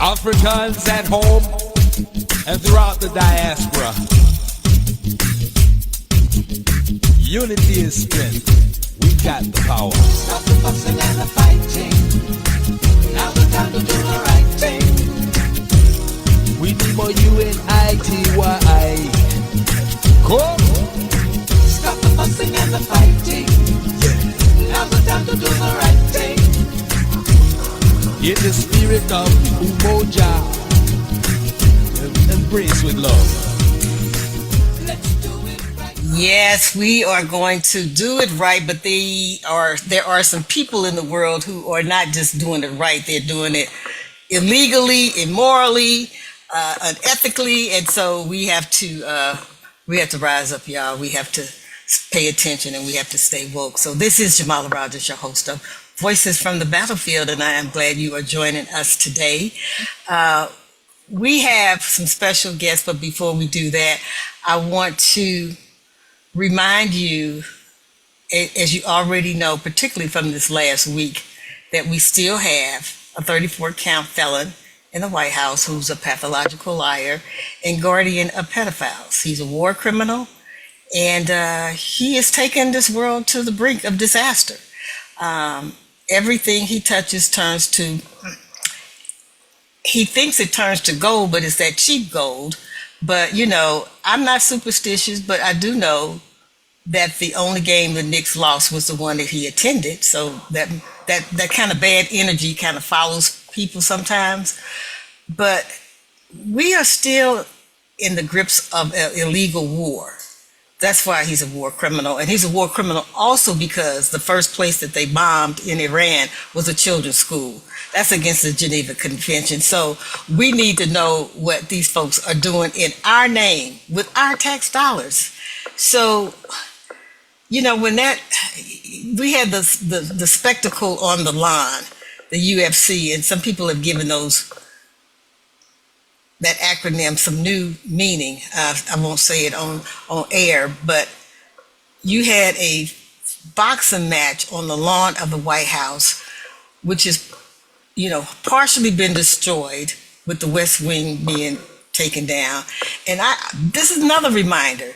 Africans at home and throughout the diaspora. Unity is strength. We got the power. Stop the fussing and the fighting. Now's the time to do the right thing. We need more UNITY. Come. Stop the fussing and the fighting. Yeah. Now's the time to do the right thing. In the spirit of Umoja, embrace with love. Let's do it right. Yes, we are going to do it right, but there are some people in the world who are not just doing it right; they're doing it illegally, immorally, unethically, and so we have to rise up, y'all. We have to pay attention, and we have to stay woke. So this is Jamala Rogers, your host of Voices from the Battlefield, and I am glad you are joining us today. We have some special guests, but before we do that, I want to remind you, as you already know, particularly from this last week, that we still have a 34-count felon in the White House who's a pathological liar and guardian of pedophiles. He's a war criminal, and he has taken this world to the brink of disaster. Everything he touches turns to, he thinks it turns to gold, but it's that cheap gold. But, you know, I'm not superstitious, but I do know that the only game the Knicks lost was the one that he attended. So that kind of bad energy kind of follows people sometimes. But we are still in the grips of an illegal war. That's why he's a war criminal. And he's a war criminal also because the first place that they bombed in Iran was a children's school. That's against the Geneva Convention. So we need to know what these folks are doing in our name with our tax dollars. So, you know, when we had the spectacle on the lawn, the UFC, and some people have given that acronym some new meaning. I won't say it on air, but you had a boxing match on the lawn of the White House, which is, you know, partially been destroyed with the West Wing being taken down. And this is another reminder.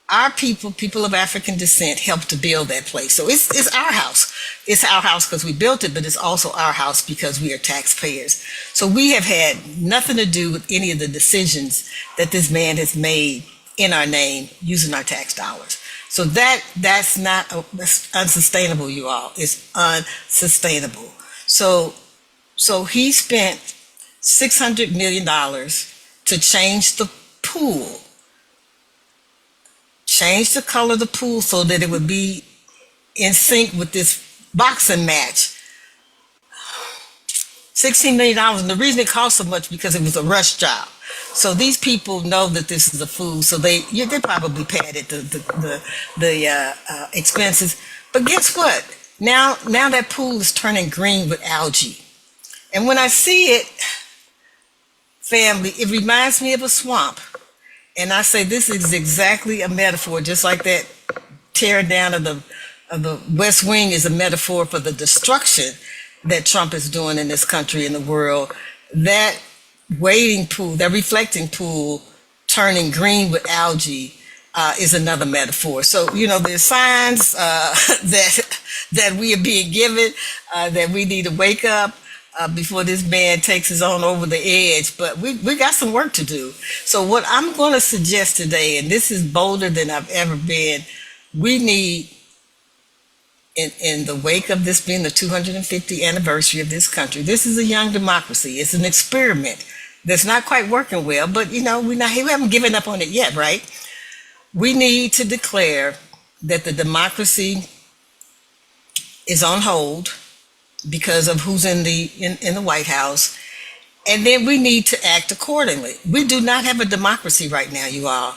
Our people of African descent, helped to build that place. So it's our house. It's our house because we built it, but it's also our house because we are taxpayers. So we have had nothing to do with any of the decisions that this man has made in our name using our tax dollars. So that's unsustainable, you all. It's unsustainable. So he spent $600 million to change the pool. Change the color of the pool so that it would be in sync with this boxing match. $16 million, and the reason it cost so much because it was a rush job. So these people know that this is a fool, so they probably padded the expenses. But guess what? Now that pool is turning green with algae, and when I see it, family, it reminds me of a swamp. And I say this is exactly a metaphor, just like that tearing down of the West Wing is a metaphor for the destruction that Trump is doing in this country and the world. That wading pool, that reflecting pool turning green with algae is another metaphor. So, you know, there's signs that we are being given, that we need to wake up before this man takes us on over the edge, but we got some work to do. So what I'm going to suggest today, and this is bolder than I've ever been, we need, in the wake of this being the 250th anniversary of this country, this is a young democracy. It's an experiment that's not quite working well, but you know, we haven't given up on it yet, right? We need to declare that the democracy is on hold because of who's in the White House, and then we need to act accordingly. We do not have a democracy right now, you all.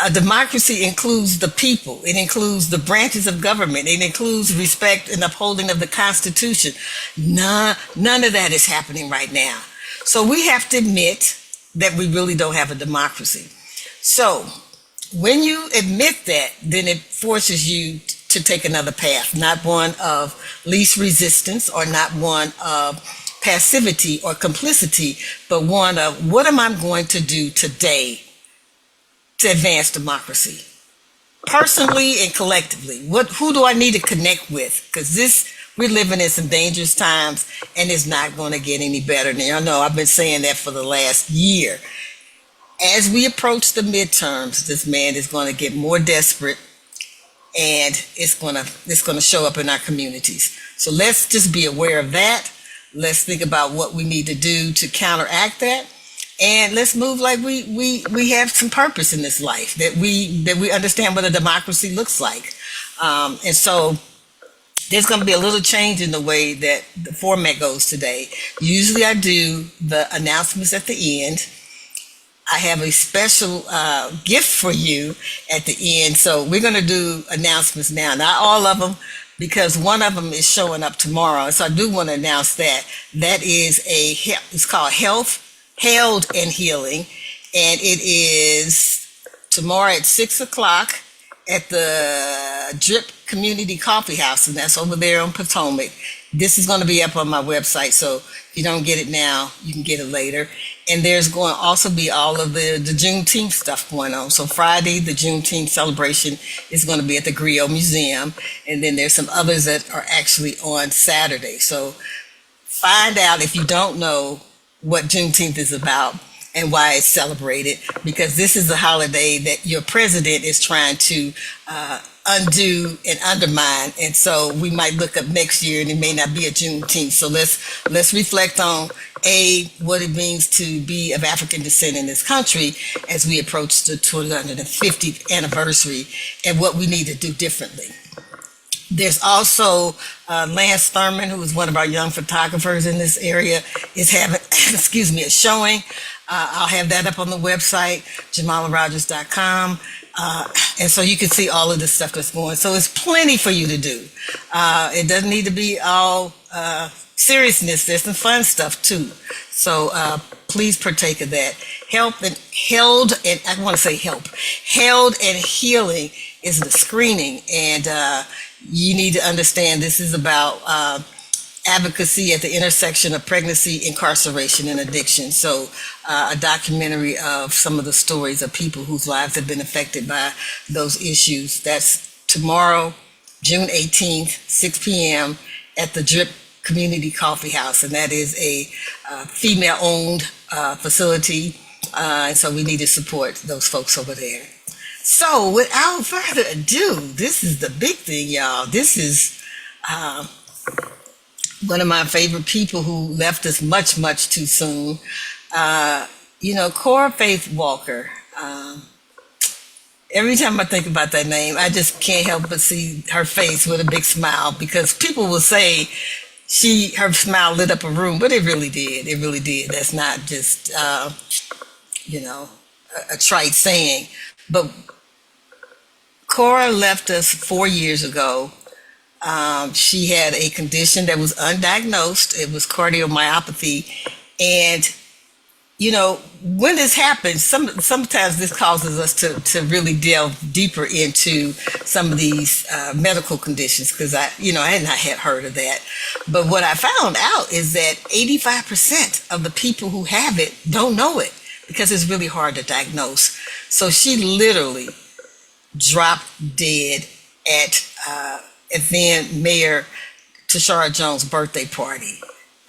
A democracy includes the people. It includes the branches of government. It includes respect and upholding of the Constitution. None of that is happening right now. So we have to admit that we really don't have a democracy. So when you admit that, then it forces you to take another path, not one of least resistance or not one of passivity or complicity, but one of what am I going to do today to advance democracy, personally and collectively. Who do I need to connect with? Because we're living in some dangerous times, and it's not going to get any better. Now, y'all know I've been saying that for the last year. As we approach the midterms, this man is going to get more desperate, and it's going to show up in our communities. So let's just be aware of that. Let's think about what we need to do to counteract that, and let's move like we have some purpose in this life, that we understand what a democracy looks like. And so there's going to be a little change in the way that the format goes today. Usually I do the announcements at the end. I have a special gift for you at the end. So we're going to do announcements now. Not all of them, because one of them is showing up tomorrow. So I do want to announce that. That is it's called Held and Healing. And it is tomorrow at 6 o'clock at the Drip Community Coffee House. And that's over there on Potomac. This is going to be up on my website. So if you don't get it now, you can get it later. And there's going to also be all of the Juneteenth stuff going on. So Friday, the Juneteenth celebration is going to be at the Griot Museum. And then there's some others that are actually on Saturday. So find out, if you don't know, what Juneteenth is about and why it's celebrated, because this is a holiday that your president is trying to undo and undermine. And so we might look up next year and it may not be a Juneteenth. So let's reflect on what it means to be of African descent in this country as we approach the 250th anniversary, and what we need to do differently. There's also Lance Thurman, who is one of our young photographers in this area, is having, a showing. I'll have that up on the website, jamalarogers.com. And so you can see all of the stuff that's going. So it's plenty for you to do. It doesn't need to be all seriousness. There's some fun stuff too. So please partake of that. Held and Healing is the screening. And you need to understand this is about advocacy at the intersection of pregnancy, incarceration, and addiction. So a documentary of some of the stories of people whose lives have been affected by those issues. That's tomorrow, June 18th, 6 p.m. at the Drip Community Coffee House. And that is a female-owned facility. And so we need to support those folks over there. So without further ado, this is the big thing, y'all. This is one of my favorite people who left us much, much too soon. Cora Faith Walker. Every time I think about that name, I just can't help but see her face with a big smile, because people will say her smile lit up a room, but it really did. It really did. That's not just, a trite saying. But Cora left us 4 years ago. She had a condition that was undiagnosed. It was cardiomyopathy. And, when this happens, sometimes this causes us to really delve deeper into some of these medical conditions, because I had not had heard of that. But what I found out is that 85% of the people who have it don't know it, because it's really hard to diagnose. So she literally dropped dead at then Mayor Tashara Jones' birthday party.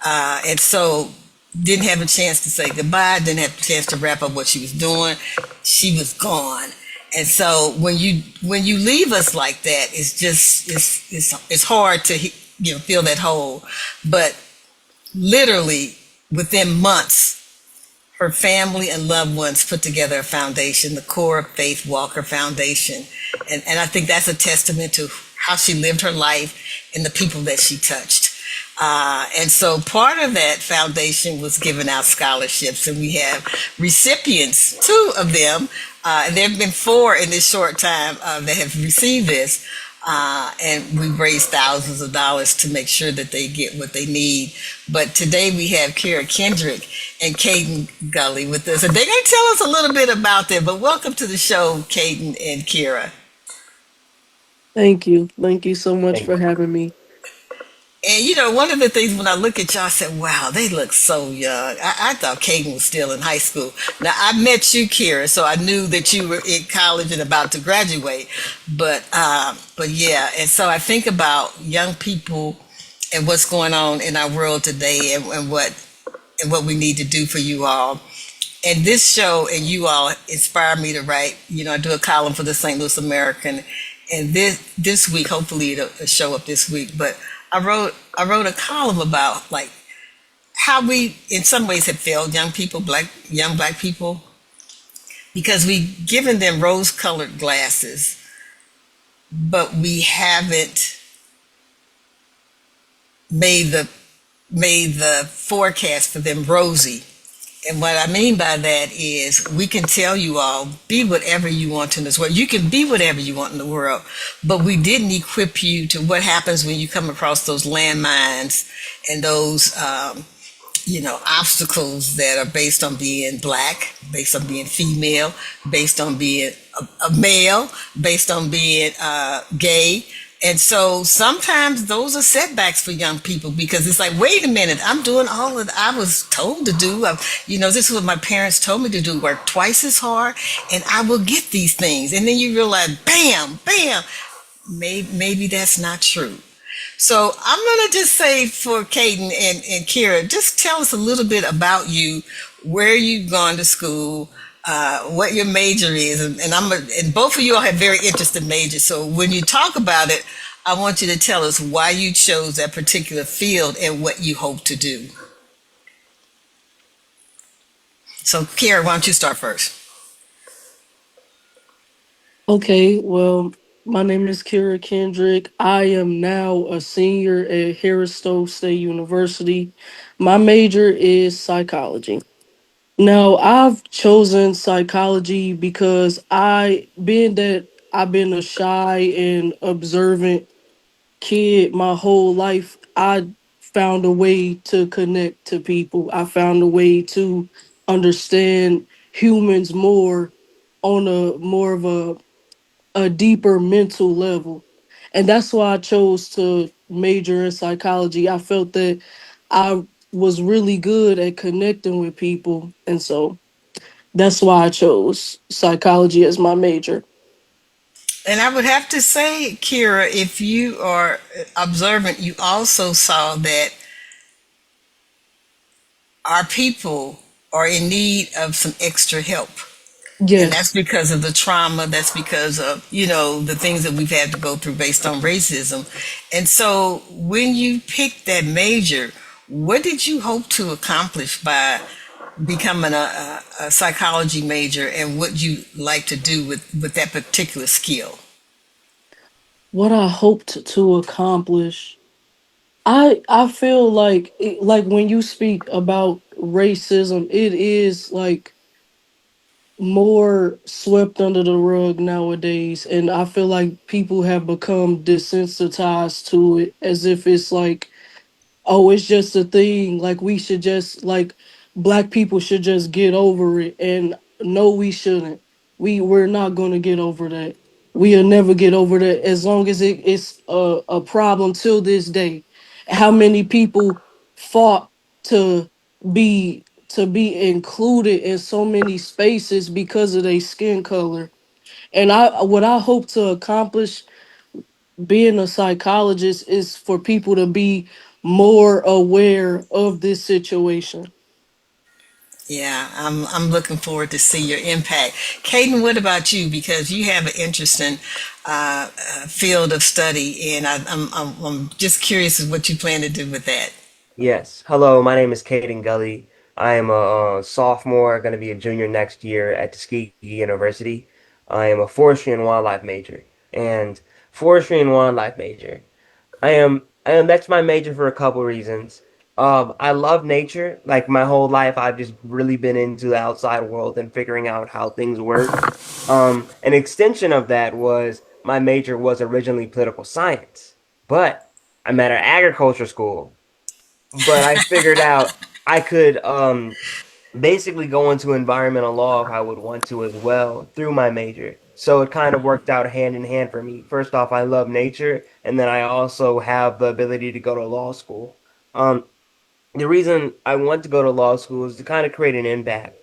And so didn't have a chance to say goodbye, didn't have a chance to wrap up what she was doing. She was gone. And so when you leave us like that, it's just, it's hard to, fill that hole. But literally within months, her family and loved ones put together a foundation, the Cora Faith Walker Foundation. And I think that's a testament to how she lived her life and the people that she touched. And so part of that foundation was giving out scholarships, and we have recipients, 2 of them. And there have been 4 in this short time that have received this. And we raised thousands of dollars to make sure that they get what they need. But today we have Kira Kendrick and Caden Gully with us. And they're going to tell us a little bit about them. But welcome to the show, Caden and Kira. Thank you. Thank you so much Thank for having me. And one of the things when I look at y'all, I said, wow, they look so young. I thought Caden was still in high school. Now, I met you, Kira, so I knew that you were in college and about to graduate. But yeah, and so I think about young people and what's going on in our world today and what we need to do for you all. And this show and you all inspired me to write. I do a column for the St. Louis American, and this week, hopefully, it'll show up this week. But I wrote a column about like how we, in some ways, have failed young black people because we've given them rose-colored glasses, but we haven't made the made the forecast for them rosy. And what I mean by that is we can tell you all, be whatever you want in this world. You can be whatever you want in the world, but we didn't equip you to what happens when you come across those landmines and those, obstacles that are based on being black, based on being female, based on being a male, based on being gay. And so sometimes those are setbacks for young people because it's like, wait a minute, I'm doing all that I was told to do. This is what my parents told me to do, work twice as hard, and I will get these things. And then you realize, bam, bam, maybe that's not true. So I'm going to just say for Caden and Kira, just tell us a little bit about you, where you've gone to school, what your major is, and both of you all have very interesting majors. So when you talk about it, I want you to tell us why you chose that particular field and what you hope to do. So Kira, why don't you start first? Okay, well, my name is Kira Kendrick. I am now a senior at Harris Stowe State University. My major is psychology. Now, I've chosen psychology because being that I've been a shy and observant kid my whole life, I found a way to connect to people. I found a way to understand humans more on a more of a deeper mental level. And that's why I chose to major in psychology. I felt that I was really good at connecting with people. And so that's why I chose psychology as my major. And I would have to say, Kira, if you are observant, you also saw that our people are in need of some extra help. And that's Yes. because of the trauma. That's because of, the things that we've had to go through based on racism. And so when you picked that major, what did you hope to accomplish by becoming a psychology major, and what you like to do with that particular skill? What I hoped to accomplish. I feel like like when you speak about racism, it is like more swept under the rug nowadays, and I feel like people have become desensitized to it as if it's like, oh, it's just a thing, like we should just like black people should just get over it. And no, we shouldn't. We're not going to get over that. We'll never get over that as long as it's a problem till this day. How many people fought to be included in so many spaces because of their skin color. And what I hope to accomplish being a psychologist is for people to be more aware of this situation. Yeah, I'm looking forward to see your impact. Caden, what about you? Because you have an interesting field of study, and I'm just curious as what you plan to do with that. Yes. Hello, my name is Caden Gully. I am a, sophomore, going to be a junior next year at Tuskegee University. I am a forestry and wildlife major. And forestry and wildlife major. That's my major for a couple reasons. I love nature. Like my whole life, I've just really been into the outside world and figuring out how things work. An extension of that was my major was originally political science, but I'm at an agriculture school, but I figured out I could basically go into environmental law if I would want to as well through my major. So it kind of worked out hand in hand for me. First off, I love nature, and then I also have the ability to go to law school. Um, the reason I want to go to law school is to kind of create an impact.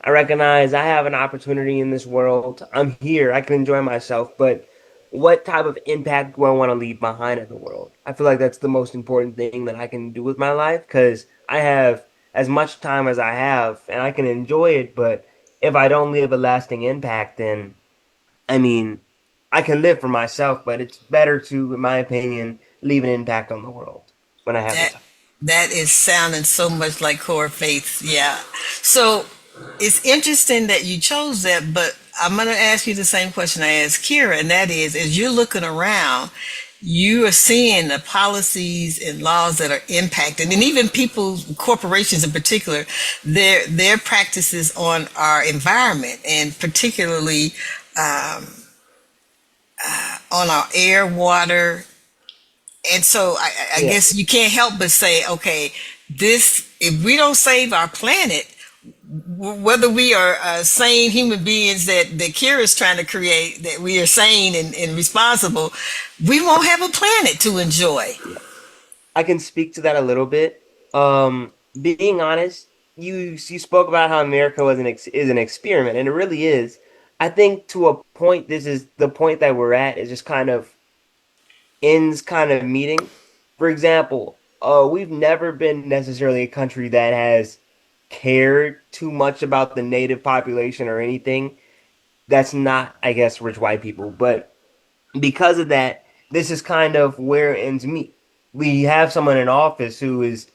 I recognize I have an opportunity in this world. I'm here. I can enjoy myself, but what type of impact do I want to leave behind in the world? I feel like that's the most important thing that I can do with my life because I have as much time as I have and I can enjoy it, but if I don't leave a lasting impact, then I mean, I can live for myself, but it's better to, in my opinion, leave an impact on the world when I have the That time. that is sounding so much like Core Faith. Yeah. So it's interesting that you chose that, but I'm going to ask you the same question I asked Kira, and that is, as you're looking around, you are seeing the policies and laws that are impacting, and even people, corporations in particular, their practices on our environment, and particularly um, on our air, water, and so I Yeah. guess you can't help but say, okay, this if we don't save our planet, whether we are sane human beings that Kira is trying to create, that we are sane and responsible, we won't have a planet to enjoy. Yeah. I can speak to that a little bit. Being honest, you spoke about how America was is an experiment, and it really is. I think to a point, this is the point that we're at is just kind of ends kind of meeting. For example, we've never been necessarily a country that has cared too much about the native population or anything. That's not, I guess, rich white people, but because of that, this is kind of where it ends meet. We have someone in office who is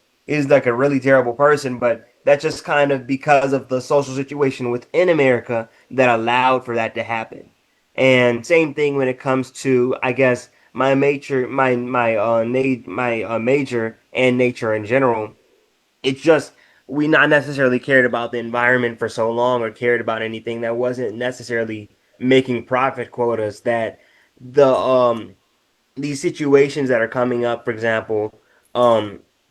like a really terrible person, but that's just kind of because of the social situation within America that allowed for that to happen. And same thing when it comes to, I guess, my major, my major and nature in general. It's just we not necessarily cared about the environment for so long or cared about anything that wasn't necessarily making profit quotas that the these situations that are coming up, for example,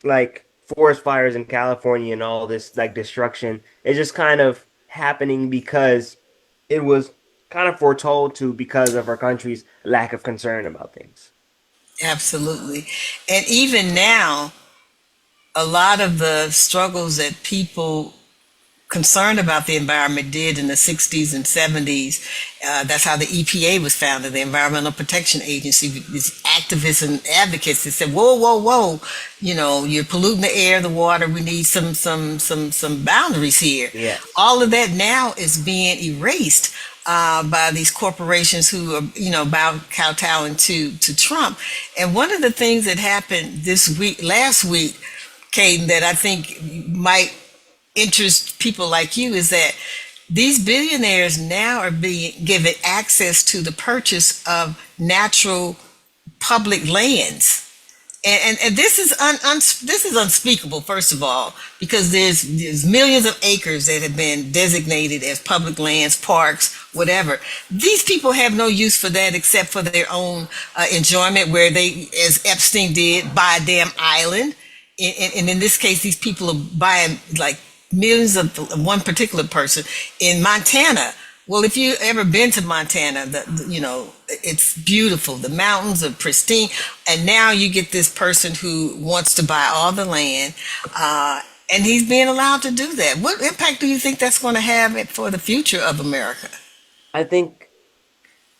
like forest fires in California and all this like destruction is just kind of happening because it was kind of foretold to because of our country's lack of concern about things. Absolutely. And even now, a lot of the struggles that people concerned about the environment did in the 60s and 70s. That's how the EPA was founded, the Environmental Protection Agency. These activists and advocates that said, "Whoa, whoa, whoa! You're polluting the air, the water. We need some boundaries here." Yes. All of that now is being erased by these corporations who are, kowtowing to Trump. And one of the things that happened last week, Caden, that I think might interest people like you is that these billionaires now are being given access to the purchase of natural public lands. And this is this is unspeakable. First of all, because there's millions of acres that have been designated as public lands, parks, whatever. These people have no use for that except for their own enjoyment. Where they, as Epstein did, buy a damn island, and in this case, these people are buying like millions of one particular person in Montana. Well, if you ever been to Montana, it's beautiful. The mountains are pristine, and now you get this person who wants to buy all the land, and he's being allowed to do that. What impact do you think that's going to have for the future of America? I think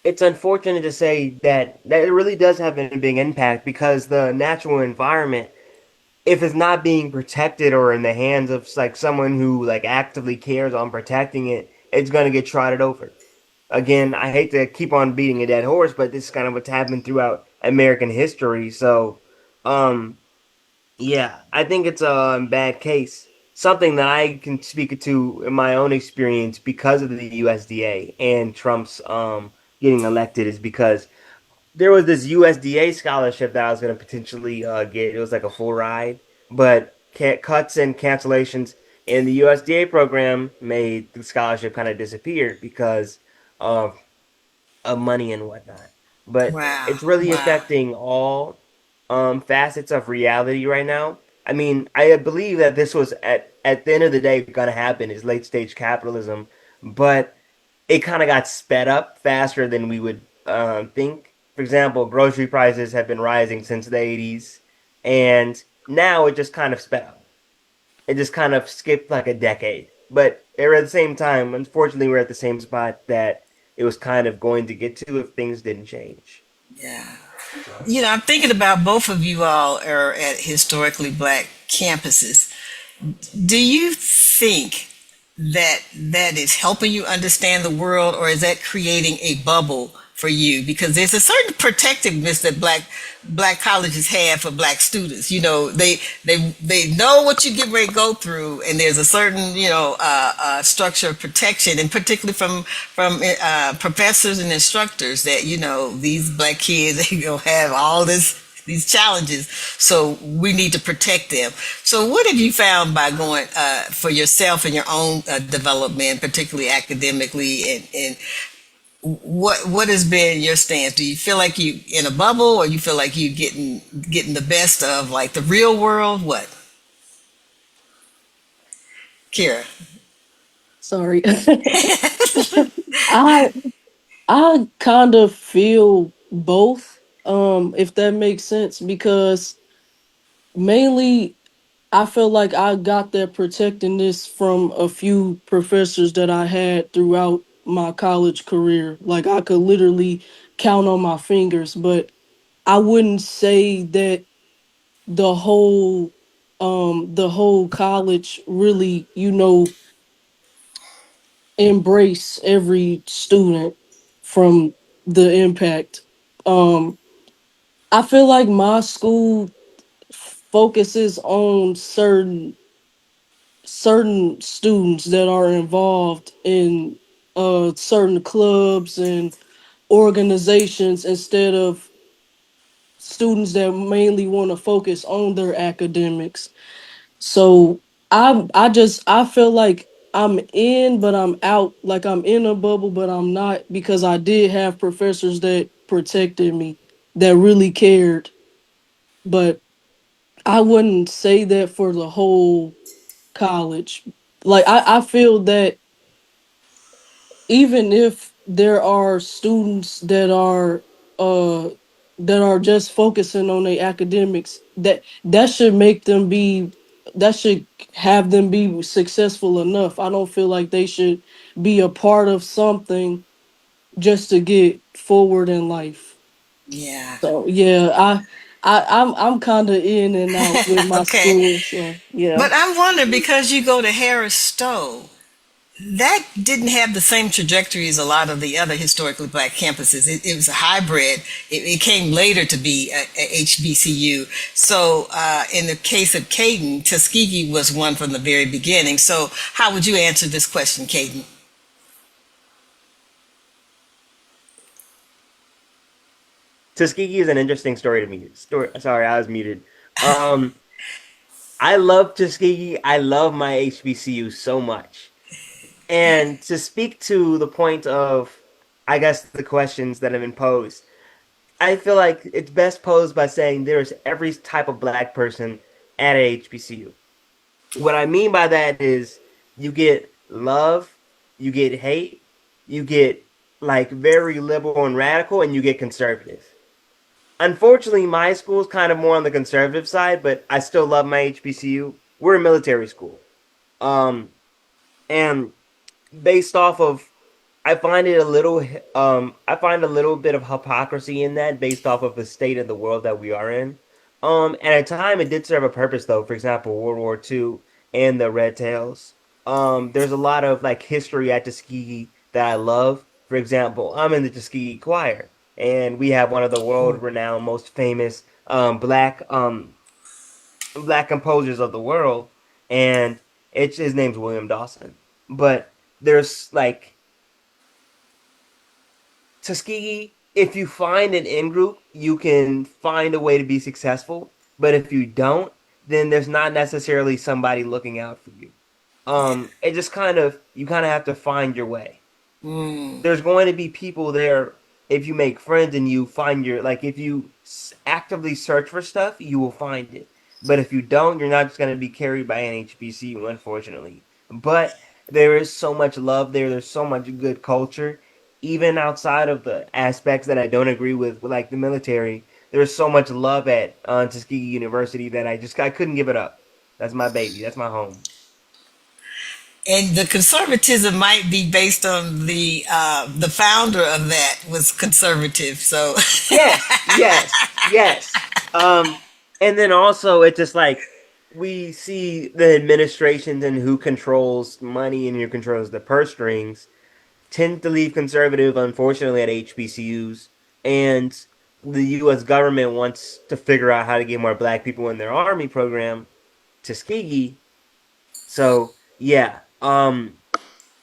it's unfortunate to say that it really does have a big impact because the natural environment, if it's not being protected or in the hands of like someone who like actively cares on protecting it, it's gonna get trotted over. Again, I hate to keep on beating a dead horse, but this is kind of what's happened throughout American history. So, um, yeah, I think it's a bad case. Something that I can speak to in my own experience because of the USDA and Trump's getting elected is because there was this USDA scholarship that I was going to potentially get. It was like a full ride, but cuts and cancellations in the USDA program made the scholarship kind of disappear because of money and whatnot. But Wow, it's really wow. affecting all facets of reality right now. I mean, I believe that this was at the end of the day going to happen is late stage capitalism, but it kind of got sped up faster than we would think. For example, grocery prices have been rising since the 80s, and now it just kind of sped up. It just kind of skipped like a decade. But at the same time, unfortunately, we're at the same spot that it was kind of going to get to if things didn't change. Yeah. So, I'm thinking about both of you all are at historically black campuses. Do you think that that is helping you understand the world, or is that creating a bubble for you? Because there's a certain protectiveness that black colleges have for black students. They know what you get ready to go through, and there's a certain structure of protection, and particularly from professors and instructors that these black kids they gonna have all these challenges, so we need to protect them. So what have you found by going for yourself and your own development, particularly academically, and what has been your stance? Do you feel like you in a bubble, or you feel like you getting the best of like the real world? What, Kira? Sorry. I I kind of feel both, if that makes sense, because mainly I feel like I got that protecting this from a few professors that I had throughout my college career. Like I could literally count on my fingers, but I wouldn't say that the whole college really, embrace every student from the impact. Um I feel like my school focuses on certain students that are involved in certain clubs and organizations instead of students that mainly want to focus on their academics. So I feel like I'm in but I'm out, like I'm in a bubble but I'm not, because I did have professors that protected me, that really cared. But I wouldn't say that for the whole college. Like I feel that even if there are students uh that are just focusing on their academics, that should make them be that should have them be successful enough. I don't feel like they should be a part of something just to get forward in life. Yeah. So yeah, I'm kind of in and out with my Okay. school. So yeah. But I'm wondering, because you go to Harris Stowe, that didn't have the same trajectory as a lot of the other historically black campuses. It was a hybrid. It came later to be a HBCU. So in the case of Caden, Tuskegee was one from the very beginning. So how would you answer this question, Caden? Tuskegee is an interesting story to me. Sorry, I was muted. Um, I love Tuskegee. I love my HBCU so much. And to speak to the point of, I guess, the questions that have been posed, I feel like it's best posed by saying there's every type of black person at a HBCU. What I mean by that is you get love, you get hate, you get like very liberal and radical, and you get conservative. Unfortunately, my school is kind of more on the conservative side, but I still love my HBCU. We're a military school. Um, and based off of I find a little bit of hypocrisy in that based off of the state of the world that we are in. At a time it did serve a purpose though. For example, World War II and the Red Tails. There's a lot of like history at Tuskegee that I love. For example, I'm in the Tuskegee Choir, and we have one of the world renowned, most famous black composers of the world, and it's his name's William Dawson. But there's like Tuskegee, if you find an in group, you can find a way to be successful. But if you don't, then there's not necessarily somebody looking out for you. It just kind of you kind of have to find your way. Mm, There's going to be people there if you make friends and you find your like if you actively search for stuff, you will find it. But if you don't, you're not just going to be carried by an HBCU, unfortunately. But There is so much love there. There's so much good culture, even outside of the aspects that I don't agree with like the military. There's so much love at Tuskegee University that I couldn't give it up. That's my baby. That's my home. And the conservatism might be based on the founder of that was conservative. So Yes, yes, yes. And then also it's just like we see the administrations and who controls money and who controls the purse strings tend to leave conservative, unfortunately, at HBCUs. And the U.S. government wants to figure out how to get more black people in their army program, Tuskegee. So yeah,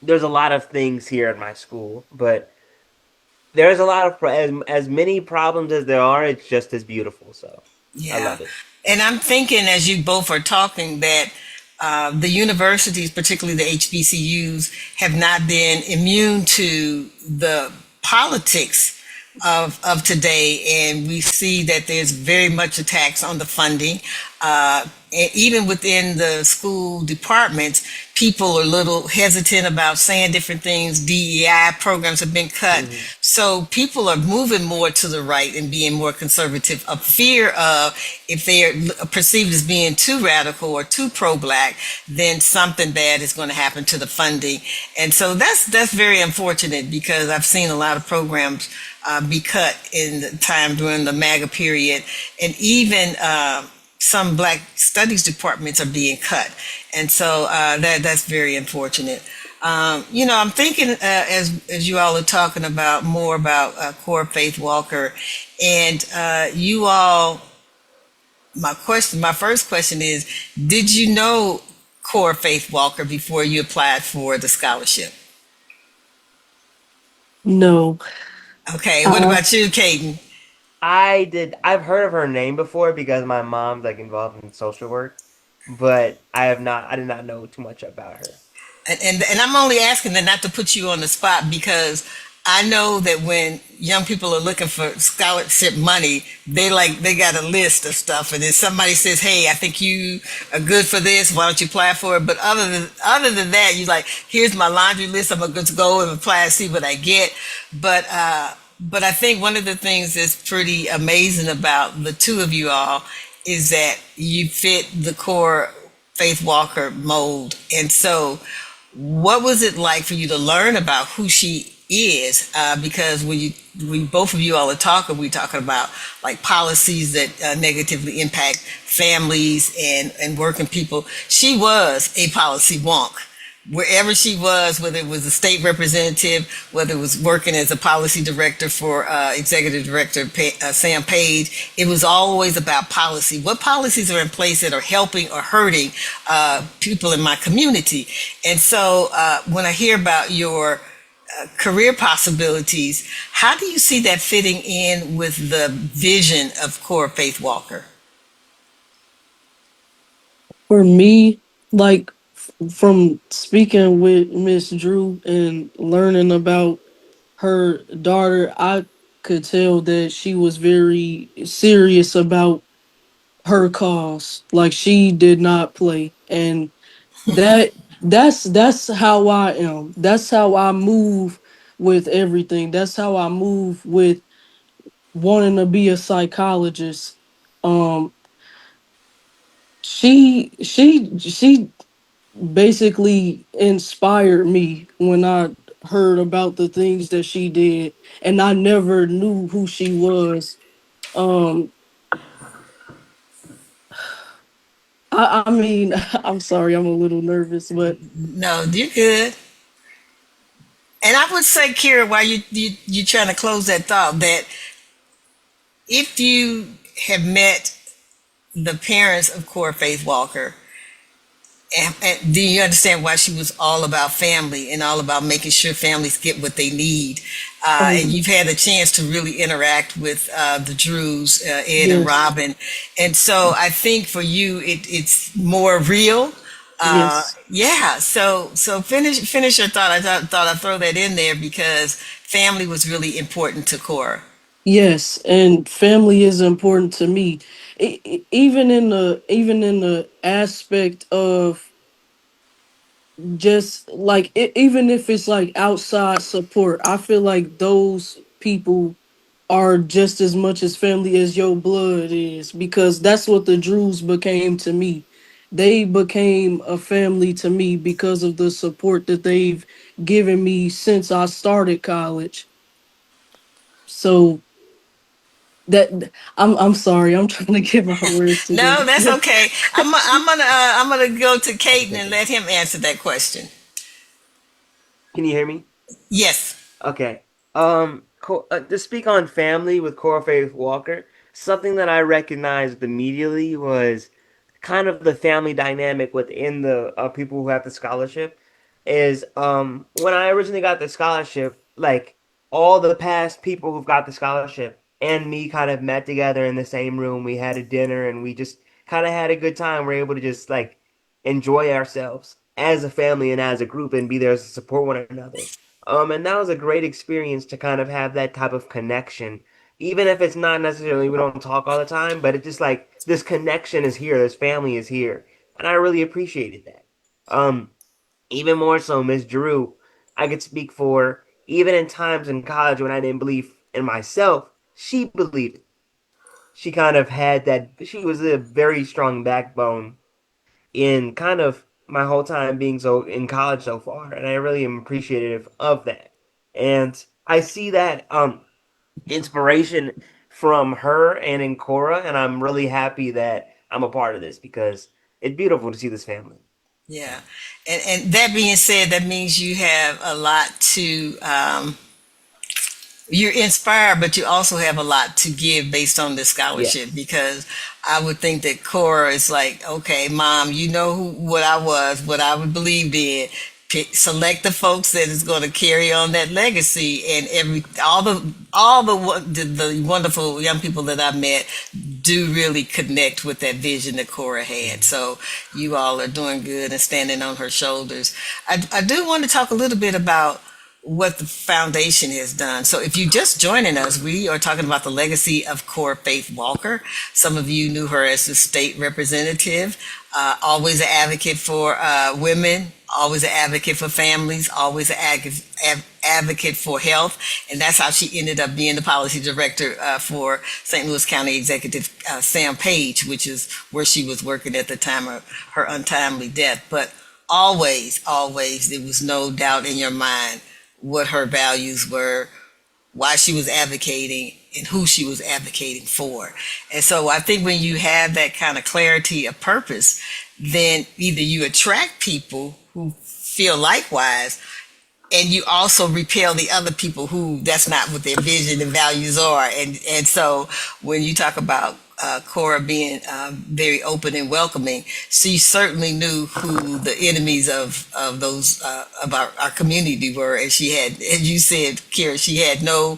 there's a lot of things here at my school, but there's a lot of as many problems as there are. It's just as beautiful. So I yeah. love it. And I'm thinking as you both are talking that the universities, particularly the HBCUs, have not been immune to the politics of today. And we see that there's very much attacks on the funding. And even within the school departments, people are a little hesitant about saying different things. DEI programs have been cut. Hmm. So people are moving more to the right and being more conservative, of fear of if they are perceived as being too radical or too pro-black, then something bad is going to happen to the funding. And so that's very unfortunate because I've seen a lot of programs be cut in the time during the MAGA period, and even some Black Studies departments are being cut, and so that's very unfortunate. I'm thinking as you all are talking about more about Cora Faith Walker, and you all. My first question is: did you know Cora Faith Walker before you applied for the scholarship? No. Okay, what I about you, Caden? I did. I've heard of her name before because my mom's like involved in social work, but I have not. I did not know too much about her. And I'm only asking that not to put you on the spot because I know that when young people are looking for scholarship money, they got a list of stuff, and then somebody says, "Hey, I think you are good for this. Why don't you apply for it?" But other than that, you like, "Here's my laundry list. I'm gonna just go and apply and see what I get." But I think one of the things that's pretty amazing about the two of you all is that you fit the core Faith Walker mold, and so what was it like for you to learn about who she is? Because when both of you all are talking, we're talking about like policies that negatively impact families and working people. She was a policy wonk. Wherever she was, whether it was a state representative, whether it was working as a policy director for executive director Sam Page, it was always about policy. What policies are in place that are helping or hurting people in my community? And so when I hear about your career possibilities, how do you see that fitting in with the vision of Core Faith Walker? For me, like from speaking with Miss Drew and learning about her daughter, I could tell that she was very serious about her cause. Like she did not play, and that's how I am. That's how I move with everything. That's how I move with wanting to be a psychologist. Um, she basically inspired me when I heard about the things that she did, and I never knew who she was. Um, I mean, I'm sorry, I'm a little nervous, but No, you're good. And I would say, Kira, while you trying to close that thought, that if you have met the parents of Core Faith Walker, and do you understand why she was all about family and all about making sure families get what they need? And um, you've had a chance to really interact with the Drews, Ed and yes, Robin, and so I think for you it's more real. yes. Yeah. So finish your thought. I thought I'd throw that in there because family was really important to Cora. Yes, and family is important to me. Even in the aspect of just like even if it's like outside support, I feel like those people are just as much as family as your blood is, because that's what the Drews became to me. They became a family to me because of the support that they've given me since I started college. So I'm sorry, I'm trying to get my words No, together. that's okay. I'm gonna go to That's Caden and okay. let him answer that question. Can you hear me? Yes. Okay. To speak on family with Cora Faith Walker, something that I recognized immediately was kind of the family dynamic within the people who have the scholarship. Is when I originally got the scholarship, like all the past people who've got the scholarship and me kind of met together in the same room. We had a dinner and we just kind of had a good time. We're able to just like enjoy ourselves as a family and as a group and be there to support one another. And that was a great experience to kind of have that type of connection. Even if it's not necessarily we don't talk all the time, but it's just like this connection is here, this family is here. And I really appreciated that. Um, Even more so, Miss Drew, I could speak for even in times in college when I didn't believe in myself, she believed it. She kind of had that, she was a very strong backbone in kind of my whole time being so in college so far, and I really am appreciative of that. And I see that inspiration from her and in Cora, and I'm really happy that I'm a part of this because it's beautiful to see this family. Yeah. And that being said, that means you have a lot to you're inspired, but you also have a lot to give based on the scholarship, Yes. because I would think that Cora is like, okay, mom, you know what I was, what I would believe in. Select the folks that is going to carry on that legacy, and the wonderful young people that I met do really connect with that vision that Cora had. Mhm. So you all are doing good and standing on her shoulders. I do want to talk a little bit about what the foundation has done. So if you're just joining us, we are talking about the legacy of Cora Faith Walker. Some of you knew her as the state representative, always an advocate for women, always an advocate for families, always an advocate for health. And that's how she ended up being the policy director for St. Louis County Executive Sam Page, which is where she was working at the time of her untimely death. But always, there was no doubt in your mind what her values were, why she was advocating, and who she was advocating for. And so I think when you have that kind of clarity of purpose, then either you attract people who feel likewise, and you also repel the other people who that's not what their vision and values are. And so when you talk about Cora being very open and welcoming, she certainly knew who the enemies of those of our community were, and she had, as you said, Kira, she had no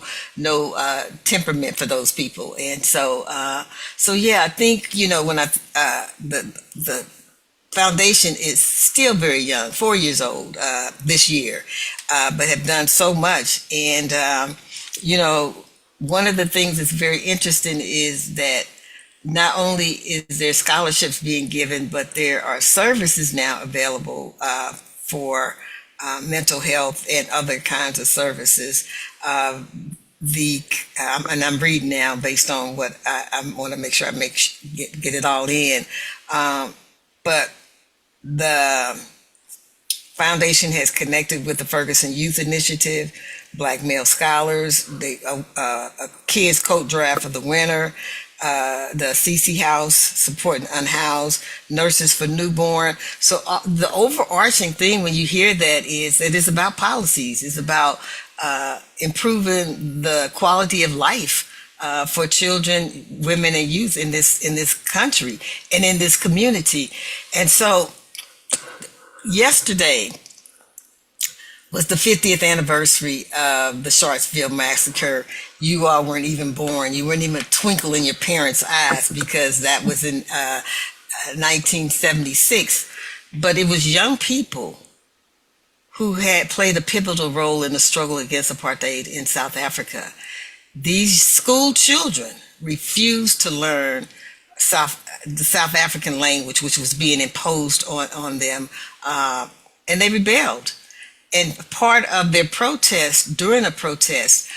temperament for those people. And so yeah, I think, when the foundation is still very young, 4 years old this year, but have done so much. And, you know, one of the things that's very interesting is that not only is there scholarships being given, but there are services now available for mental health and other kinds of services. Uh, the and I'm reading now based on what I want to make sure get it all in. But the foundation has connected with the Ferguson Youth Initiative, Black Male Scholars, the Kids Coat Draft for the winter, the CC House supporting unhoused, Nurses for Newborn. So the overarching thing when you hear that is that it's about policies. It's about improving the quality of life for children, women, and youth in this country and in this community. And so yesterday was the 50th anniversary of the Sharpsville massacre. You all weren't even born. You weren't even a twinkle in your parents' eyes, because that was in 1976. But it was young people who had played a pivotal role in the struggle against apartheid in South Africa. These school children refused to learn the South African language, which was being imposed on them. and they rebelled. And part of their protest, during a protest,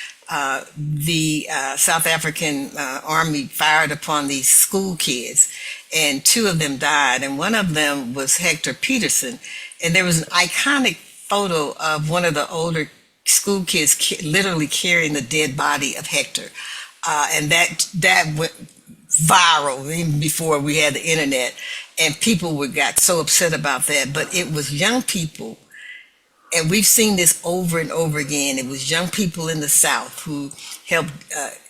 the South African army fired upon these school kids, and two of them died, and one of them was Hector Peterson. And there was an iconic photo of one of the older school kids literally carrying the dead body of Hector, and that went viral even before we had the internet, and people got so upset about that. But it was young people, and we've seen this over and over again. It was young people in the South who helped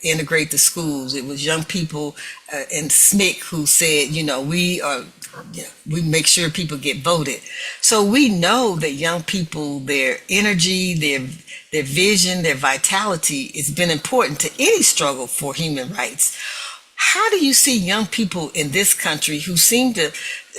integrate the schools. It was young people in SNCC who said, we make sure people get voted. So we know that young people, their energy, their vision, their vitality has been important to any struggle for human rights. How do you see young people in this country who seem to,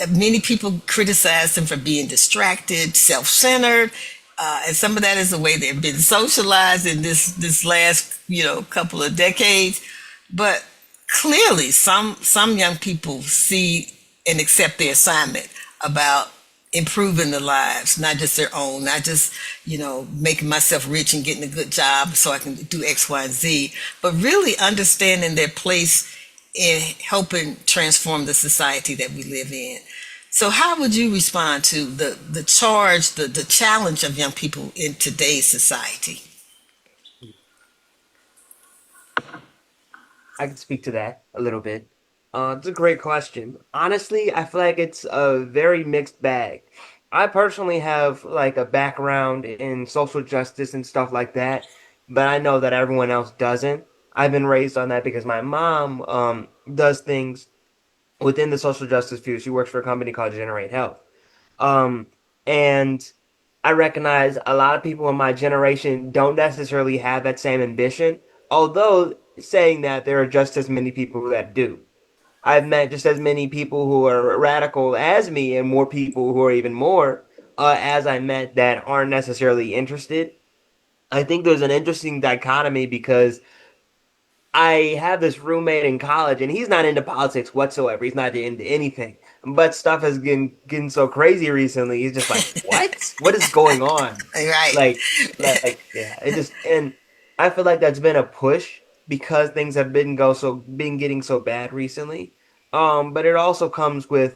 many people criticize them for being distracted, self-centered, and some of that is the way they've been socialized in this last, couple of decades. But clearly, some young people see and accept their assignment about improving the lives, not just their own, not just, making myself rich and getting a good job so I can do X, Y, and Z, but really understanding their place in helping transform the society that we live in. So how would you respond to the charge, the challenge of young people in today's society? I can speak to that a little bit. It's a great question. Honestly, I feel like it's a very mixed bag. I personally have like a background in social justice and stuff like that, but I know that everyone else doesn't. I've been raised on that because my mom does things within the social justice field. She works for a company called Generate Health. Um, and I recognize a lot of people in my generation don't necessarily have that same ambition, although saying that there are just as many people that do. I've met just as many people who are radical as me, and more people who are even more as I met that aren't necessarily interested. I think there's an interesting dichotomy because I have this roommate in college, and he's not into politics whatsoever. He's not into anything. But stuff has been getting so crazy recently. He's just like, "What? What is going on?" Right. Yeah. It just and I feel like that's been a push because things have been getting so bad recently. But it also comes with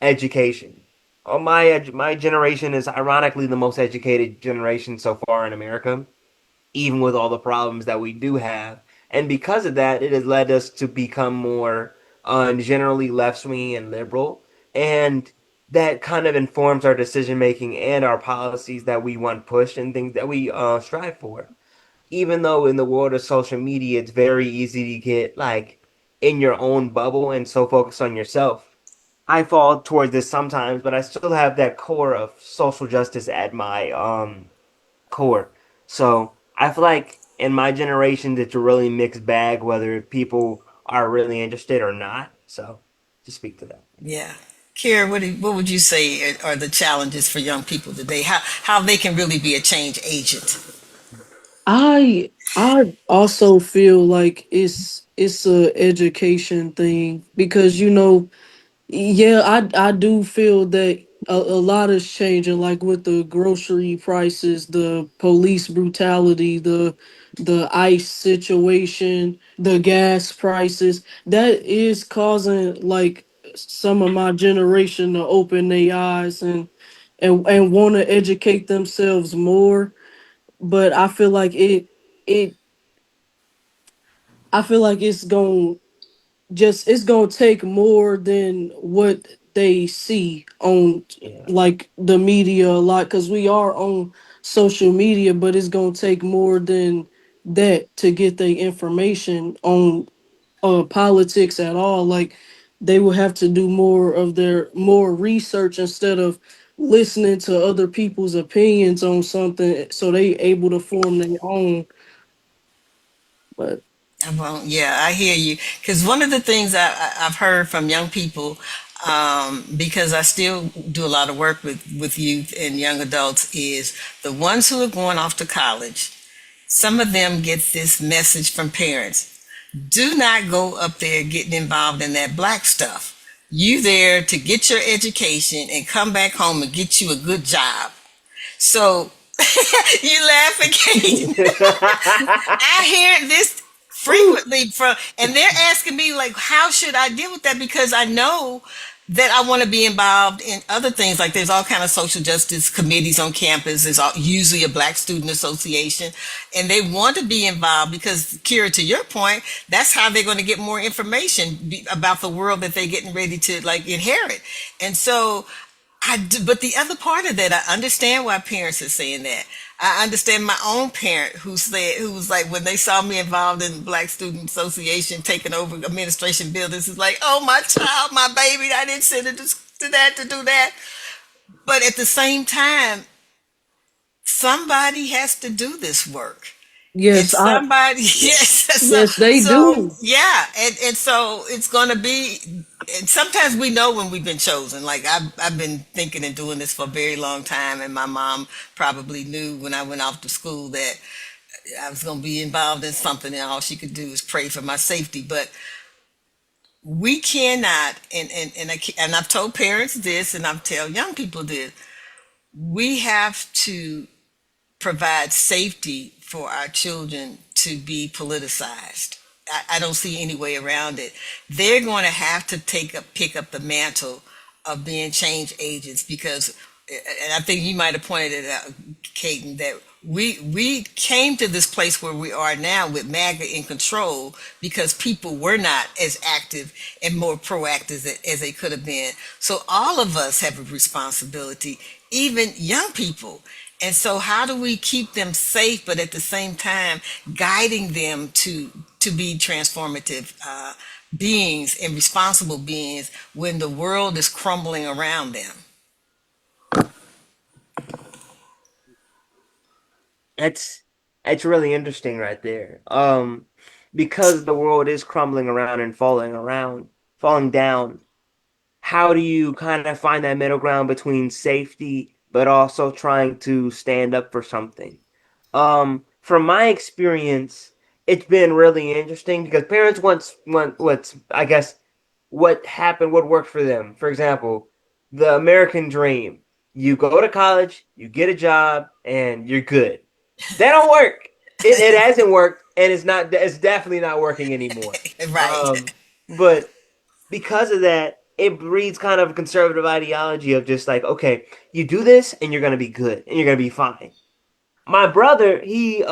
education. My generation is ironically the most educated generation so far in America, even with all the problems that we do have. And because of that, it has led us to become more generally left wing and liberal. And that kind of informs our decision making and our policies that we want pushed and things that we strive for. Even though in the world of social media, it's very easy to get like in your own bubble and so focused on yourself. I fall towards this sometimes, but I still have that core of social justice at my core. So I feel like in my generation, it's a really mixed bag whether people are really interested or not. So to speak to that. Yeah. Kira, what would you say are the challenges for young people today? How they can really be a change agent? I also feel like it's a education thing because yeah, I do feel that a lot is changing, like with the grocery prices, the police brutality, the ICE situation, the gas prices. That is causing like some of my generation to open their eyes and want to educate themselves more. But it I feel like it's gonna take more than what they see on Yeah. like the media a lot because we are on social media, but it's gonna take more than that to get the information on politics at all. Like they will have to do more research instead of listening to other people's opinions on something so they able to form their own. But Well, yeah, I hear you. Because one of the things I've heard from young people, because I still do a lot of work with youth and young adults, is the ones who are going off to college. Some of them get this message from parents: do not go up there getting involved in that black stuff. You there to get your education and come back home and get you a good job. So you laughing, Kate. I hear this Ooh, frequently from, and they're asking me like, how should I deal with that? Because I know that I want to be involved in other things. Like there's all kind of social justice committees on campus. Usually a Black Student Association, and they want to be involved because, Kira, to your point, that's how they're going to get more information about the world that they're getting ready to like inherit. And so I do, but the other part of that, I understand why parents are saying that. I understand my own parent who was like, when they saw me involved in Black Student Association taking over administration buildings, is like, oh, my child, my baby, I didn't send it to that to do that. But at the same time, somebody has to do this work. And yes, I somebody, yes, yes they so do. yeah, and so it's gonna be. And sometimes we know when we've been chosen. Like I've been thinking and doing this for a very long time, and my mom probably knew when I went off to school that I was gonna be involved in something, and all she could do is pray for my safety. But we cannot, and I've told parents this, and I've tell young people this. We have to provide safety for our children to be politicized. I don't see any way around it. They're going to have to pick up the mantle of being change agents because, and I think you might have pointed it out, Caden, that we came to this place where we are now with MAGA in control because people were not as active and more proactive as they could have been. So all of us have a responsibility, even young people. And so how do we keep them safe, but at the same time guiding them to be transformative beings and responsible beings when the world is crumbling around them? That's that's really interesting right there. Because the world is crumbling around and falling down. How do you kind of find that middle ground between safety but also trying to stand up for something? From my experience, it's been really interesting because parents want what's I guess what happened, what worked for them. For example, the American dream. You go to college, you get a job, and you're good. That don't work. It hasn't worked, and it's definitely not working anymore. Right. Um, but because of that, it breeds kind of a conservative ideology of just like, okay, you do this and you're gonna be good and you're gonna be fine. My brother, he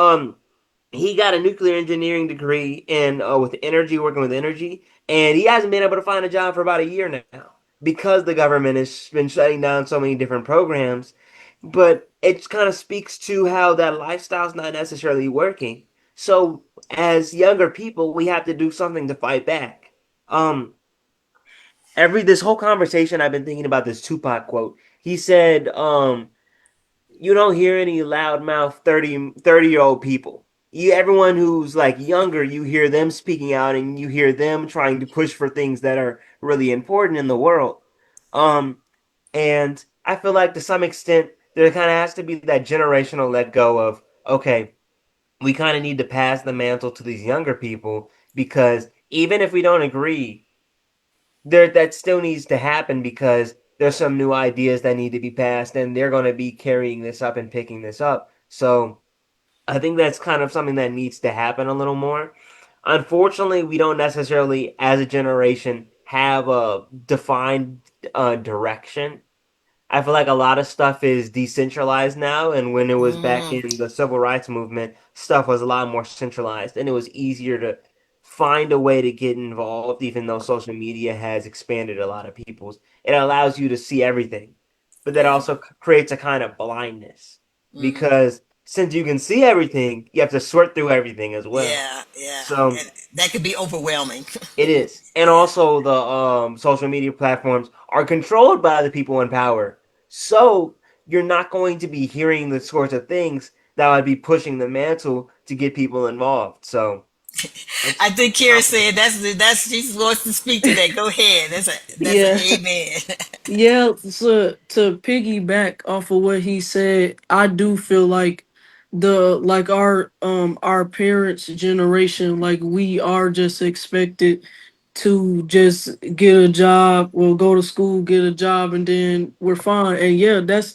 got a nuclear engineering degree in with energy, working with energy, and he hasn't been able to find a job for about a year now because the government has been shutting down so many different programs. But it kind of speaks to how that lifestyle's not necessarily working. So as younger people, we have to do something to fight back. Um, every this whole conversation, I've been thinking about this Tupac quote. He said, you don't hear any loudmouth 30-year-old people. Everyone who's like younger, you hear them speaking out and you hear them trying to push for things that are really important in the world. Um, and I feel like to some extent there kind of has to be that generational let go of, okay, we kind of need to pass the mantle to these younger people because even if we don't agree, there that still needs to happen because there's some new ideas that need to be passed and they're going to be carrying this up and picking this up. So I think that's kind of something that needs to happen a little more. Unfortunately, we don't necessarily, as a generation, have a defined direction. I feel like a lot of stuff is decentralized now, and when it was back Mm, in the civil rights movement, stuff was a lot more centralized, and it was easier to find a way to get involved, even though social media has expanded a lot of people's. It allows you to see everything, but that yeah. also creates a kind of blindness Mm, because since you can see everything, you have to sort through everything as well. yeah. Yeah. So And that could be overwhelming. it is. And Yeah. also the social media platforms are controlled by the people in power. So you're not going to be hearing the sorts of things that would be pushing the mantle to get people involved. So I it's think Kira said complicated. that's she wants to speak to that. Go ahead. That's a Yeah. amen. Yeah, so to piggyback off of what he said, I do feel like our parents' generation, like we are just expected to just get a job or go to school, get a job, and then we're fine. And yeah, that's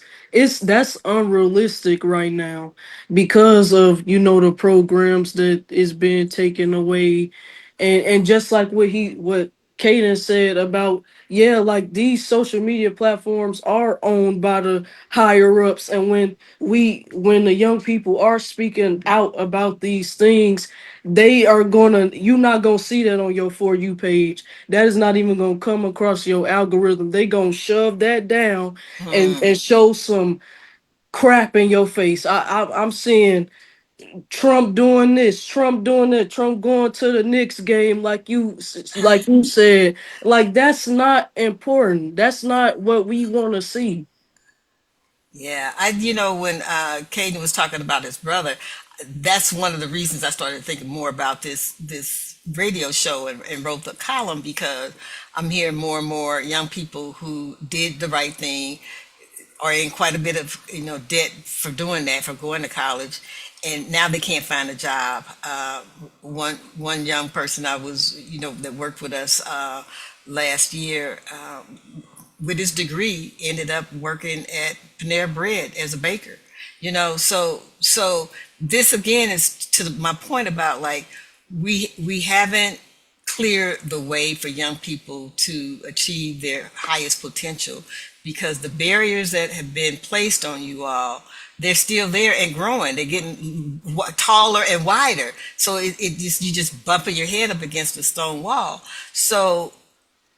unrealistic right now because of the programs that is being taken away, and just like what Kaden said about, yeah, like these social media platforms are owned by the higher ups, and when the young people are speaking out about these things, you're not gonna see that on your For You page. That is not even gonna come across your algorithm. They gonna shove that down and show some crap in your face. I'm seeing Trump doing this, Trump doing that, Trump going to the Knicks game, like you said. Like, that's not important. That's not what we want to see. Yeah, when Caden was talking about his brother, that's one of the reasons I started thinking more about this radio show and wrote the column, because I'm hearing more and more young people who did the right thing are in quite a bit of debt for doing that, for going to college, and now they can't find a job. One young person I was that worked with us last year, with his degree, ended up working at Panera Bread as a baker. So this again is to my point about, like, we haven't cleared the way for young people to achieve their highest potential, because the barriers that have been placed on you all, they're still there and growing. They're getting taller and wider. So it just, you just bumping your head up against a stone wall. So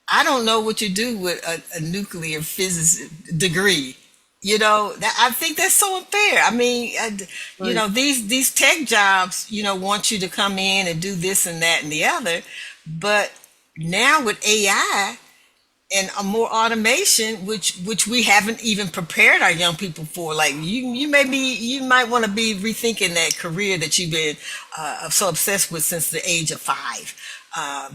I don't know what you do with a nuclear physics degree. I think that's so unfair. I mean, Right. these tech jobs, want you to come in and do this and that and the other, but now with AI and a more automation, which we haven't even prepared our young people for. Like, you might want to be rethinking that career that you've been so obsessed with since the age of 5,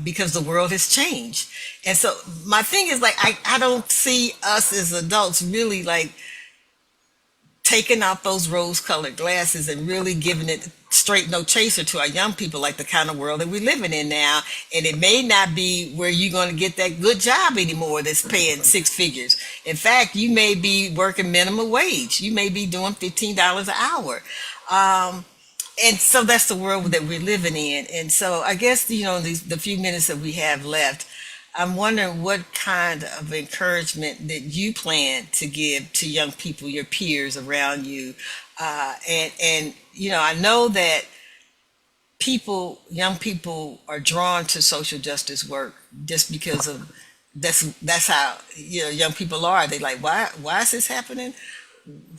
because the world has changed. And so my thing is, like, I don't see us as adults really, like, taking out those rose-colored glasses and really giving it straight no chaser to our young people, like the kind of world that we're living in now. And it may not be where you're going to get that good job anymore that's paying 6 figures. In fact, you may be working minimum wage. You may be doing $15 an hour. And so that's the world that we're living in. And so I guess, the few minutes that we have left, I'm wondering what kind of encouragement that you plan to give to young people, your peers around you. I know that young people are drawn to social justice work just because of that's how young people are. They like, why is this happening?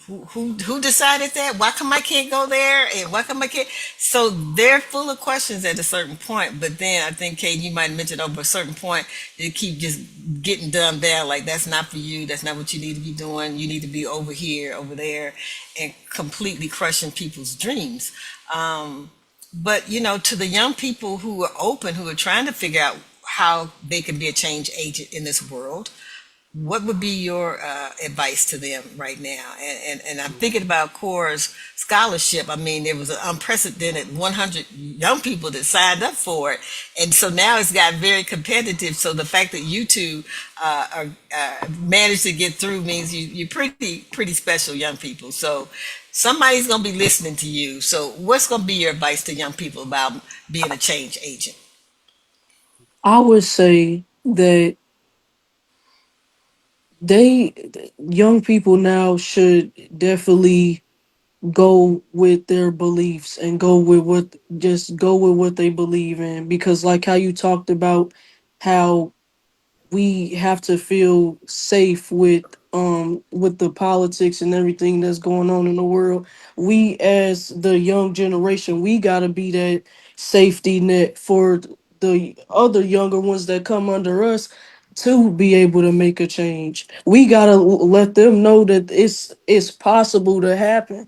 Who decided that? Why come I can't go there? And why come I can't? So they're full of questions at a certain point. But then I think, Kate, you might mention over a certain point, you keep just getting dumbed down. Like, that's not for you. That's not what you need to be doing. You need to be over here, over there, and completely crushing people's dreams. But to the young people who are open, who are trying to figure out how they can be a change agent in this world, what would be your advice to them right now? And I'm thinking about Cora's scholarship. I mean, there was an unprecedented 100 young people that signed up for it, and so now it's got very competitive. So the fact that you two managed to get through means you're pretty special young people. So somebody's going to be listening to you. So what's going to be your advice to young people about being a change agent? I would say that they young people now should definitely go with their beliefs and go with what they believe in, because like how you talked about how we have to feel safe with the politics and everything that's going on in the world. We, as the young generation, we got to be that safety net for the other younger ones that come under us to be able to make a change. We got to let them know that it's possible to happen,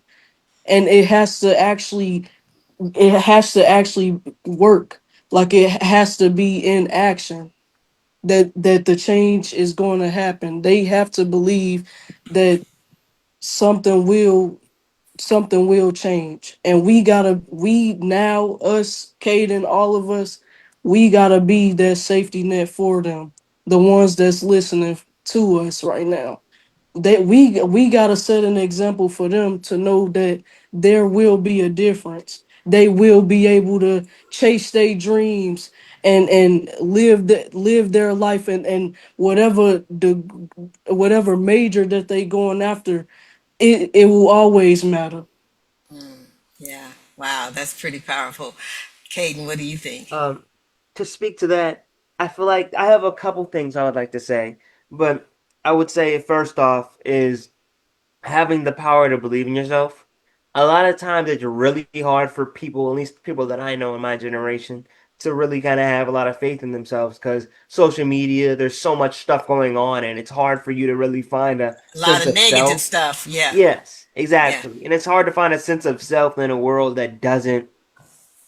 and it has to actually work. Like, it has to be in action, that the change is going to happen. They have to believe that something will something will change. And we now, us, Caden, all of us, we gotta be that safety net for them, the ones that's listening to us right now. That we gotta set an example for them to know that there will be a difference. They will be able to chase their dreams and live their life and whatever major that they going after, it will always matter. Yeah. Wow, that's pretty powerful. Caden, what do you think? Um, to speak to that, I feel like I have a couple things I would like to say, but I would say first off is having the power to believe in yourself. A lot of times it's really hard for people, at least people that I know in my generation, to really kind of have a lot of faith in themselves because social media, there's so much stuff going on, and it's hard for you to really find a A lot sense of of negative self. stuff. Yeah. Yes, Yeah. exactly. And it's hard to find a sense of self in a world that doesn't,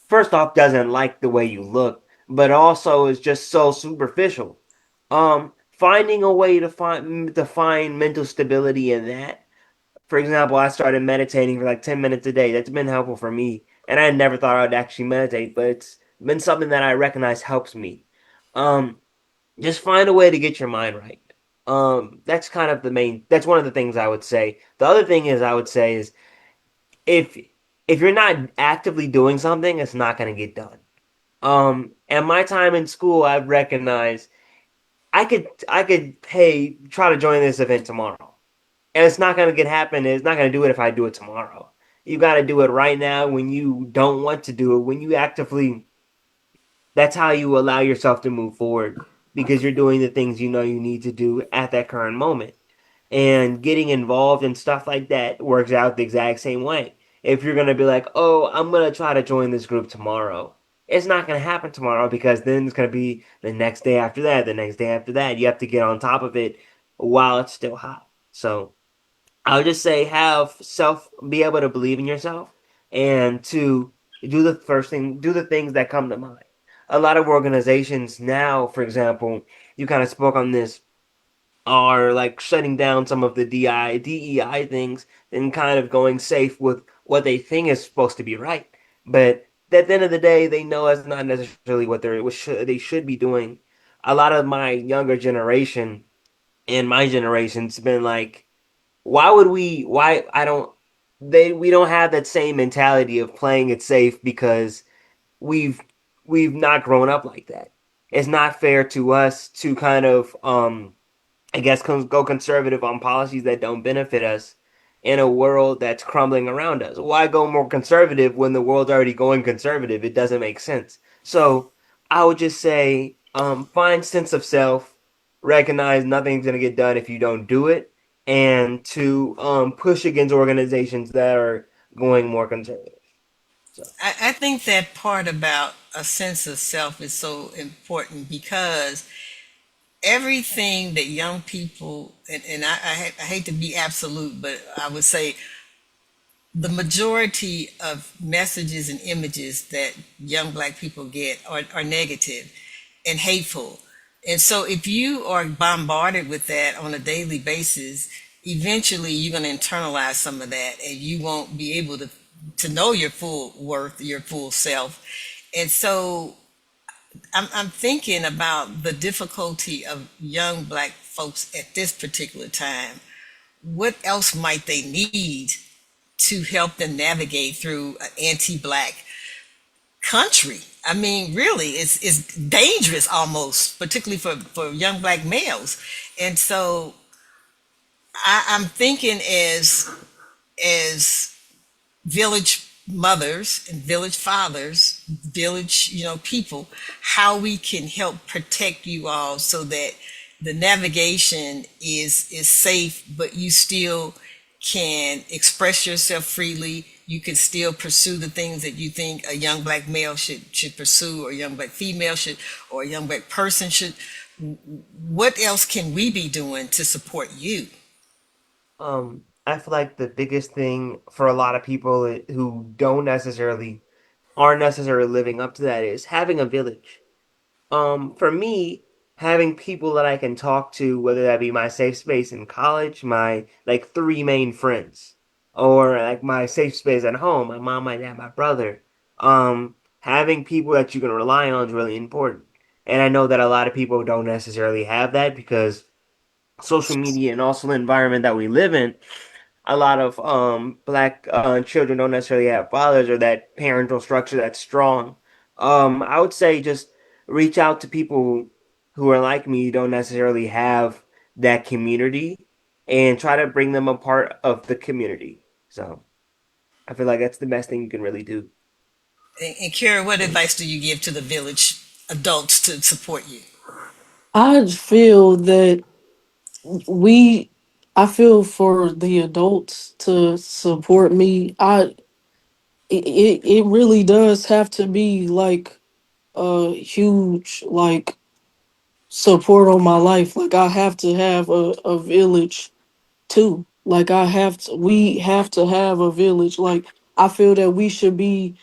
first off, doesn't like the way you look, but also is just so superficial. Finding a way to find mental stability in that. For example, I started meditating for like 10 minutes a day. That's been helpful for me. And I never thought I would actually meditate, but it's been something that I recognize helps me. Um, just find a way to get your mind right. That's kind of that's one of the things I would say. The other thing is I would say is if if you're not actively doing something, it's not going to get done. And my time in school, I've recognized I could hey try to join this event tomorrow. And it's not gonna get happen. It's not gonna do it if I do it tomorrow. You got to do it right now when you don't want to do it. When you actively, that's how you allow yourself to move forward because you're doing the things you know you need to do at that current moment. And getting involved in stuff like that works out the exact same way. If you're gonna be like, oh, I'm gonna try to join this group tomorrow, it's not gonna happen tomorrow because then it's gonna be the next day after that, the next day after that. You have to get on top of it while it's still hot. So I would just say be able to believe in yourself and to do the things that come to mind. A lot of organizations now, for example, you kind of spoke on this, are like shutting down some of the DEI things and kind of going safe with what they think is supposed to be right. But at the end of the day, they know that's not necessarily they should be doing. A lot of my younger generation and my generation's been like, why I don't we don't have that same mentality of playing it safe because we've we've not grown up like that. It's not fair to us to kind of I guess go conservative on policies that don't benefit us in a world that's crumbling around us. Why go more conservative when the world's already going conservative? It doesn't make sense. So I would just say, find sense of self, recognize nothing's gonna get done if you don't do it, and to push against organizations that are going more conservative. So I think that part about a sense of self is so important because everything that young people, and I hate to be absolute, but I would say the majority of messages and images that young black people get are negative and hateful. And so if you are bombarded with that on a daily basis, eventually you're going to internalize some of that and you won't be able to know your full worth, your full self. And so I'm thinking about the difficulty of young black folks at this particular time. What else might they need to help them navigate through an anti-black country? I mean, really, it's dangerous almost, particularly for young black males. And so I'm thinking as village mothers and village fathers, village, people, how we can help protect you all so that the navigation is safe, but you still can express yourself freely. You can still pursue the things that you think a young black male should pursue, or a young black female should, or a young black person should. What else can we be doing to support you? I feel like the biggest thing for a lot of people who don't necessarily aren't necessarily living up to that is having a village. For me, having people that I can talk to, whether that be my safe space in college, my like three main friends, or like my safe space at home, my mom, my dad, my brother. having people that you can rely on is really important. And I know that a lot of people don't necessarily have that because social media and also the environment that we live in, a lot of black children don't necessarily have fathers or that parental structure that's strong. I would say just reach out to people who are like me, don't necessarily have that community, and try to bring them a part of the community. So I feel like that's the best thing you can really do. And Kara, what advice do you give to the village adults to support you? I feel that we I feel for the adults to support me. It really does have to be like a huge like support on my life. Like I have to have a village too. Like we have to have a village. Like I feel that we should be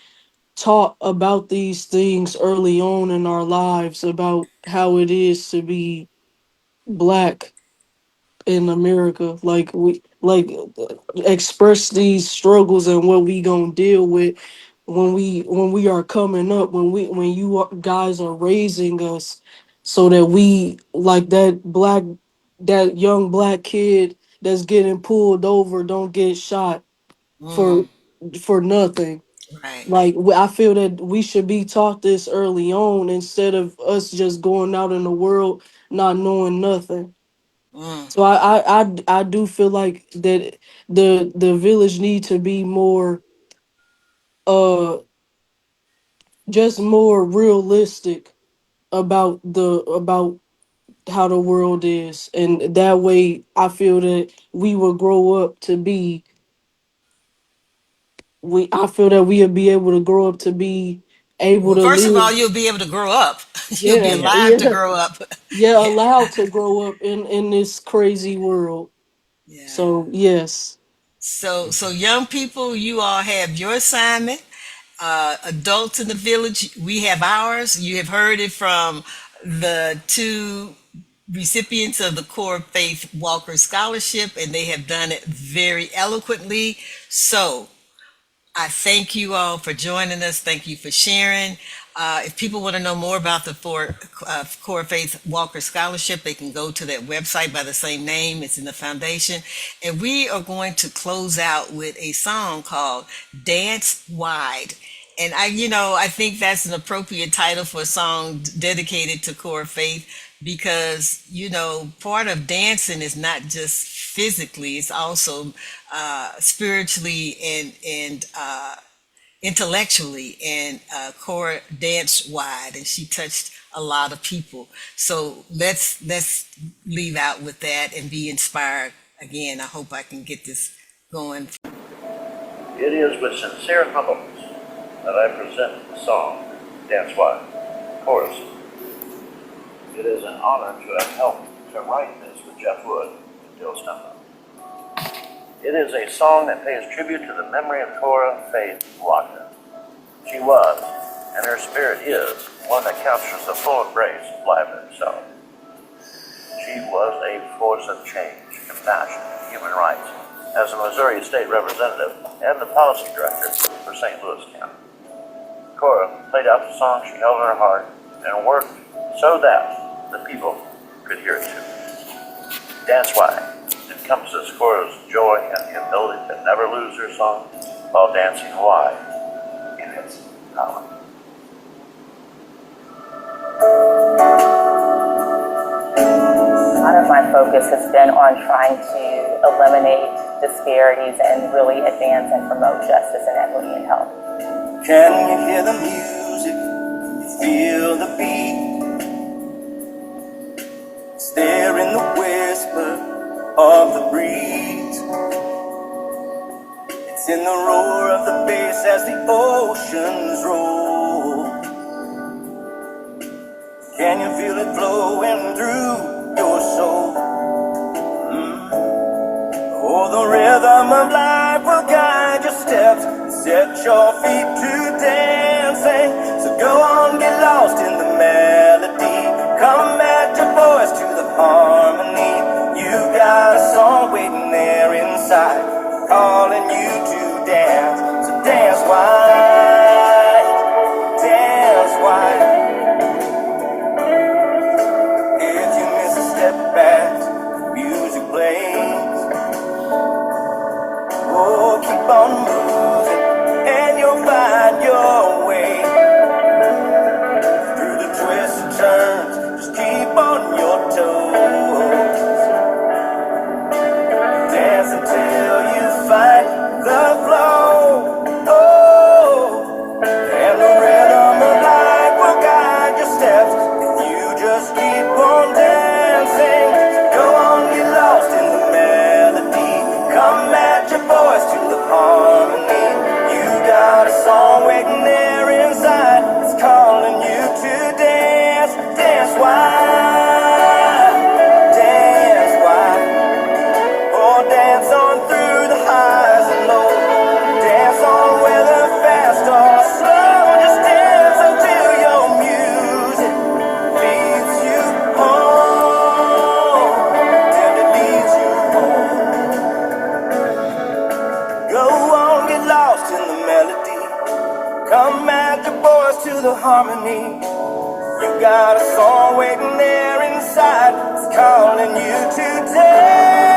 taught about these things early on in our lives about how it is to be black in America. Like express these struggles and what we gonna deal with when we are coming up, when guys are raising us, so that we like that young black kid that's getting pulled over don't get shot for Mm, nothing. right. Like I feel that we should be taught this early on instead of us just going out in the world not knowing nothing. Mm. So I do feel like that the village need to be more uh just more realistic about how the world is, and that way I feel that we will grow up to be we I feel that we'll be able to grow up to be able Well, to first of all, live. you'll be able to grow up. You'll be Yeah, Yeah. alive to yeah, grow up. yeah, Yeah. allowed to grow up in this crazy world. Yeah. So yes. So young people, you all have your assignment. Adults in the village, we have ours. You have heard it from the two recipients of the Cora Faith Walker Scholarship, and they have done it very eloquently. So I thank you all for joining us. Thank you for sharing. If people want to know more about the Core Faith Walker Scholarship, they can go to that website by the same name. It's in the foundation. And we are going to close out with a song called Dance Wide. And I think that's an appropriate title for a song dedicated to Core Faith because, part of dancing is not just physically, it's also spiritually and intellectually. And Cora danced wide, and she touched a lot of people. So let's leave out with that and be inspired. Again, I hope I can get this going. It is with sincere humbleness that I present the song Dance Wide. Chorus. It is an honor to have helped to write this with Jeff Wood and Bill Stumpa. It is a song that pays tribute to the memory of Cora Faith Walker. She was, and her spirit is, one that captures the full embrace of life itself. She was a force of change, compassion, and human rights as a Missouri State Representative and the Policy Director for St. Louis County. Cora played out the song she held in her heart and worked so that the people could hear it too. Dance Wide encompasses Cora's joy and the ability to never lose her song while dancing wide in its power. A lot of my focus has been on trying to eliminate disparities and really advance and promote justice and equity in health. Can you hear the music? Feel the beat? It's there in the whisper of the breeze. It's in the roar of the bass as the oceans roll. Can you feel it flowing through your soul? Oh, the rhythm of life will guide your steps, set your feet to dancing. So go on, get lost in the melody. Come at your voice to the harmony. You got a song waiting there inside, calling you to dance. So dance wide, dance the harmony. You got a song waiting there inside. It's calling you today.